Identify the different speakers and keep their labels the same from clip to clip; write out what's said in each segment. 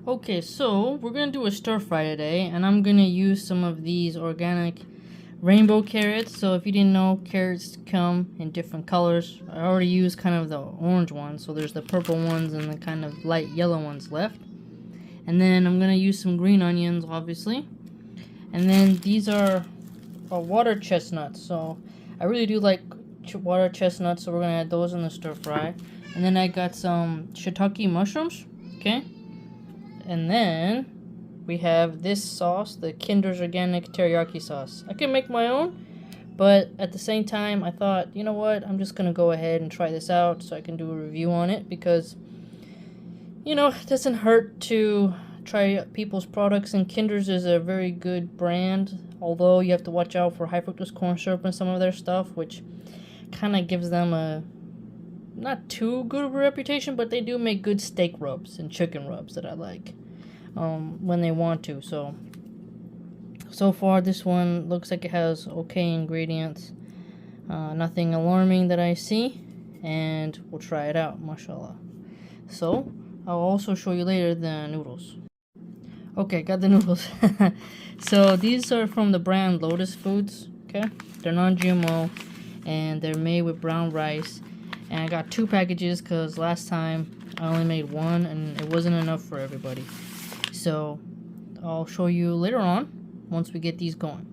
Speaker 1: Okay, so we're gonna do a stir fry today, and I'm gonna use some of these organic rainbow carrots. So if you didn't know, carrots come in different colors. I already used kind of the orange ones, so there's the purple ones and the kind of light yellow ones left. And then I'm gonna use some green onions, obviously. And then these are water chestnuts. So I really do like water chestnuts, so we're gonna add those in the stir fry. And then I got some shiitake mushrooms. Okay. And then we have this sauce, the Kinder's Organic Teriyaki sauce. I can make my own, but at the same time, I thought, you know what, I'm just going to go ahead and try this out so I can do a review on it because, you know, it doesn't hurt to try people's products, and Kinder's is a very good brand, although you have to watch out for high fructose corn syrup and some of their stuff, which kind of gives them a not too good of a reputation, but they do make good steak rubs and chicken rubs that I like when they want to. So far this one looks like it has okay ingredients, nothing alarming that I see, and we'll try it out, mashallah. So I'll also show you later the noodles. Okay, got the noodles. So these are from the brand Lotus Foods. Okay, they're non-GMO and they're made with brown rice. And I got 2 packages because last time I only made 1 and it wasn't enough for everybody. So I'll show you later on once we get these going.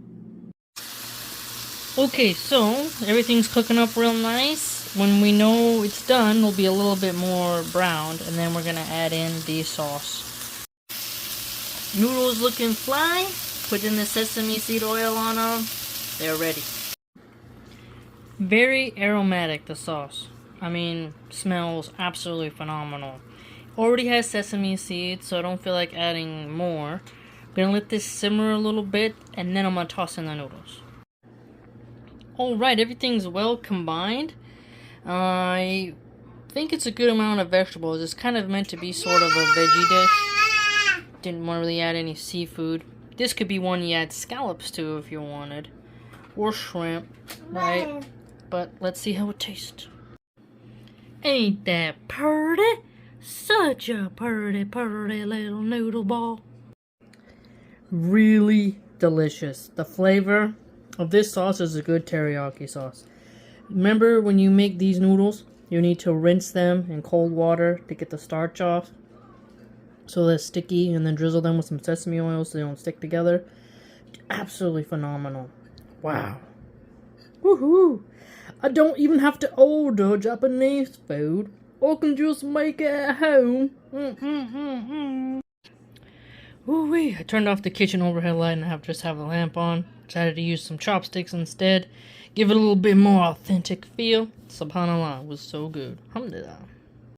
Speaker 1: Okay, so everything's cooking up real nice. When we know it's done, it'll be a little bit more browned, and then we're going to add in the sauce. Noodles looking fly. Put in the sesame seed oil on them. They're ready. Very aromatic, the sauce. I mean, smells absolutely phenomenal. Already has sesame seeds, so I don't feel like adding more. I'm gonna let this simmer a little bit, and then I'm gonna toss in the noodles. Alright, everything's well combined. I think it's a good amount of vegetables. It's kind of meant to be sort of a veggie dish. Didn't want to really add any seafood. This could be one you add scallops to if you wanted. Or shrimp, right? But let's see how it tastes. Ain't that purty? Such a purty little noodle ball. Really delicious. The flavor of this sauce is a good teriyaki sauce. Remember, when you make these noodles, you need to rinse them in cold water to get the starch off so they're sticky, and then drizzle them with some sesame oil so they don't stick together. Absolutely phenomenal. Wow. Woohoo! I don't even have to order Japanese food. I can just make it at home. Ooh-wee. I turned off the kitchen overhead light and just have the lamp on. Decided to use some chopsticks instead. Give it a little bit more authentic feel. Subhanallah, it was so good. Alhamdulillah.